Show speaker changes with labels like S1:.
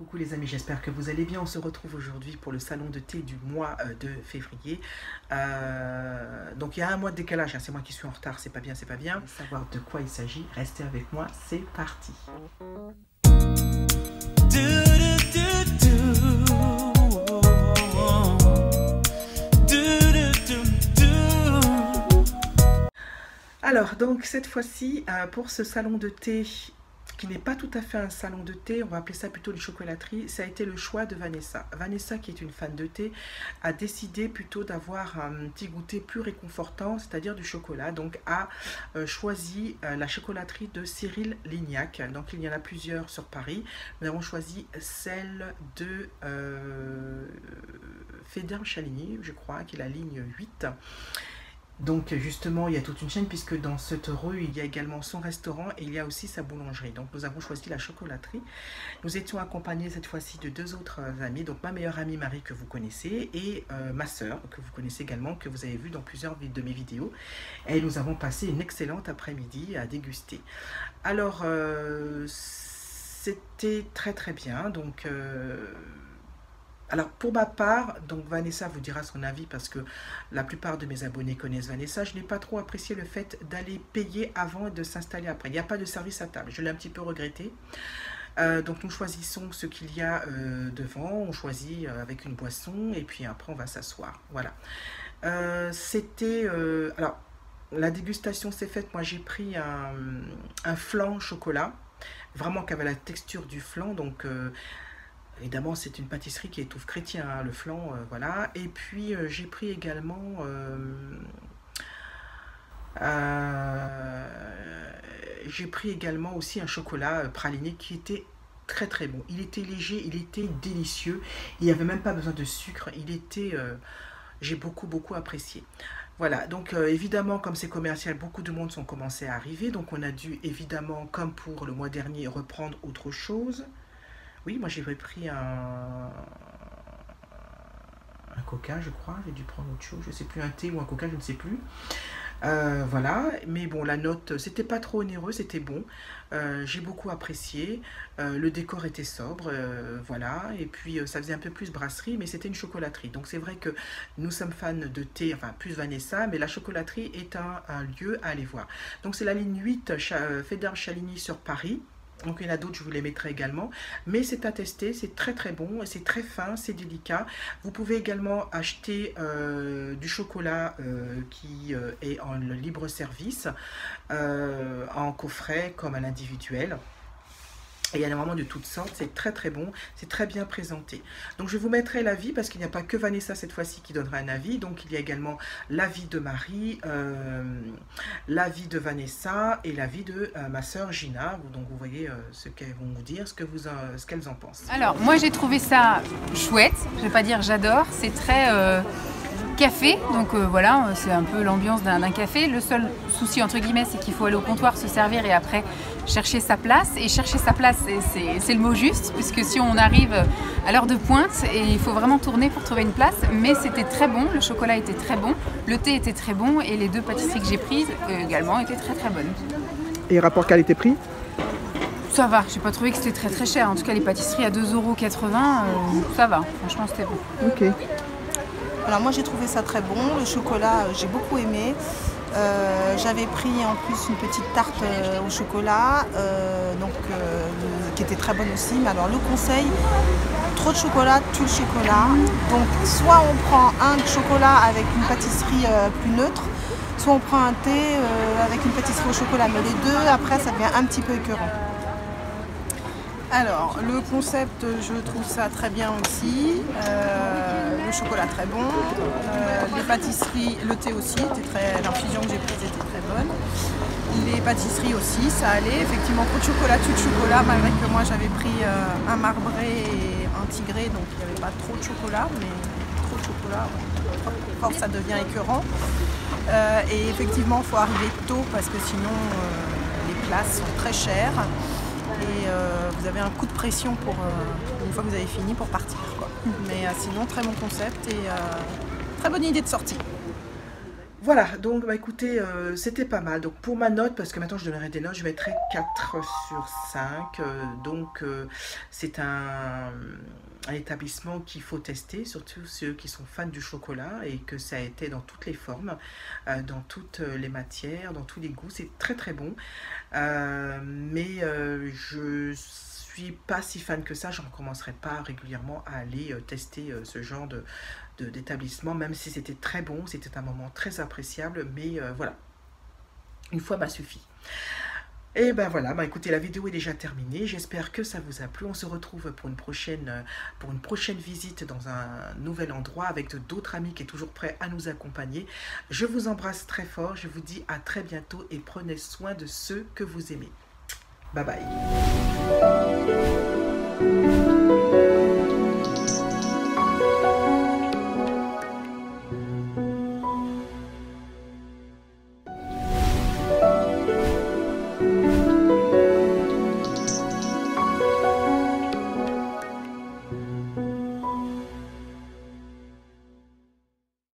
S1: Coucou les amis, j'espère que vous allez bien. On se retrouve aujourd'hui pour le salon de thé du mois de février. Donc il y a un mois de décalage, hein. C'est moi qui suis en retard, c'est pas bien, c'est pas bien. Pour savoir de quoi il s'agit, restez avec moi, c'est parti. Alors donc cette fois-ci, pour ce salon de thé, qui n'est pas tout à fait un salon de thé, on va appeler ça plutôt une chocolaterie, ça a été le choix de Vanessa. Vanessa, qui est une fan de thé, a décidé plutôt d'avoir un petit goûter plus réconfortant, c'est-à-dire du chocolat. Donc a choisi la chocolaterie de Cyril Lignac. Donc il y en a plusieurs sur Paris. Nous avons choisi celle de Feder Chaligny, je crois, qui est la ligne 8. Donc justement, il y a toute une chaîne puisque dans cette rue, il y a également son restaurant et il y a aussi sa boulangerie. Donc nous avons choisi la chocolaterie. Nous étions accompagnés cette fois-ci de deux autres amis. Donc ma meilleure amie Marie que vous connaissez et ma sœur que vous connaissez également, que vous avez vu dans plusieurs de mes vidéos. Et nous avons passé une excellente après-midi à déguster. Alors c'était très bien. Donc... alors pour ma part, donc Vanessa vous dira son avis parce que la plupart de mes abonnés connaissent Vanessa. Je n'ai pas trop apprécié le fait d'aller payer avant et de s'installer après. Il n'y a pas de service à table, je l'ai un petit peu regretté. Donc nous choisissons ce qu'il y a devant, on choisit avec une boisson et puis après on va s'asseoir. Voilà. C'était... alors la dégustation s'est faite, moi j'ai pris un flan chocolat, vraiment qui avait la texture du flan, donc... évidemment, c'est une pâtisserie qui étouffe chrétien, hein, le flan, voilà. Et puis, j'ai pris également... aussi un chocolat praliné qui était très bon. Il était léger, il était délicieux. Il n'y avait même pas besoin de sucre. Il était... j'ai beaucoup apprécié. Voilà, donc évidemment, comme c'est commercial, beaucoup de monde sont commencés à arriver. Donc, on a dû, évidemment, comme pour le mois dernier, reprendre autre chose. Oui, moi j'ai pris un coca, je crois. J'ai dû prendre autre chose. Je ne sais plus, un thé ou un coca, je ne sais plus. Voilà, mais bon, la note, c'était pas trop onéreux, c'était bon. J'ai beaucoup apprécié. Le décor était sobre, voilà. Et puis, ça faisait un peu plus brasserie, mais c'était une chocolaterie. Donc, c'est vrai que nous sommes fans de thé, enfin, plus Vanessa, mais la chocolaterie est un lieu à aller voir. Donc, c'est la ligne 8, Feder Chaligny sur Paris. Donc il y en a d'autres, je vous les mettrai également. Mais c'est à tester, c'est très bon, c'est très fin, c'est délicat. Vous pouvez également acheter du chocolat qui est en libre service, en coffret comme à l'individuel. Et il y en a vraiment de toutes sortes, c'est très bon, c'est très bien présenté. Donc je vous mettrai l'avis parce qu'il n'y a pas que Vanessa cette fois-ci qui donnera un avis. Donc il y a également l'avis de Marie, l'avis de Vanessa et l'avis de ma sœur Gina. Donc vous voyez ce qu'elles vont vous dire, ce qu'elles en pensent.
S2: Alors moi j'ai trouvé ça chouette, je vais pas dire j'adore, c'est très... café, donc voilà, c'est un peu l'ambiance d'un café. Le seul souci entre guillemets, c'est qu'il faut aller au comptoir se servir et après chercher sa place. Et chercher sa place, c'est le mot juste, puisque si on arrive à l'heure de pointe, et il faut vraiment tourner pour trouver une place. Mais c'était très bon, le chocolat était très bon, le thé était très bon et les deux pâtisseries que j'ai prises également étaient très bonnes.
S1: Et rapport qualité-prix ?
S2: Ça va, j'ai pas trouvé que c'était très cher. En tout cas, les pâtisseries à 2,80 €, ça va, franchement c'était bon.
S1: Ok.
S3: Alors moi j'ai trouvé ça très bon, le chocolat j'ai beaucoup aimé. J'avais pris en plus une petite tarte au chocolat, qui était très bonne aussi. Mais alors le conseil, trop de chocolat, tue le chocolat. Donc soit on prend un chocolat avec une pâtisserie plus neutre, soit on prend un thé avec une pâtisserie au chocolat. Mais les deux, après ça devient un petit peu écœurant. Alors, le concept, je trouve ça très bien aussi. Le chocolat très bon. Les pâtisseries, le thé aussi, l'infusion que j'ai prise était très bonne. Les pâtisseries aussi, ça allait. Effectivement, trop de chocolat, tue de chocolat, malgré que moi j'avais pris un marbré et un tigré, donc il n'y avait pas trop de chocolat, mais trop de chocolat, force ça devient écœurant. Et effectivement, il faut arriver tôt parce que sinon les places sont très chères. Et vous avez un coup de pression pour une fois que vous avez fini pour partir, quoi. Mais sinon très bon concept et très bonne idée de sortie.
S1: Voilà, donc bah, écoutez, c'était pas mal. Donc pour ma note, parce que maintenant je donnerai des notes, je mettrai 4 sur 5. Donc c'est un établissement qu'il faut tester, surtout ceux qui sont fans du chocolat et que ça a été dans toutes les formes, dans toutes les matières, dans tous les goûts. C'est très très bon. Mais je suis pas si fan que ça, je ne recommencerai pas régulièrement à aller tester ce genre d'établissement, même si c'était très bon, c'était un moment très appréciable, mais voilà, une fois m'a suffi. Et ben voilà, bah écoutez, la vidéo est déjà terminée, j'espère que ça vous a plu, on se retrouve pour une prochaine visite dans un nouvel endroit avec d'autres amis qui est toujours prêt à nous accompagner. Je vous embrasse très fort, je vous dis à très bientôt et prenez soin de ceux que vous aimez. Bye bye.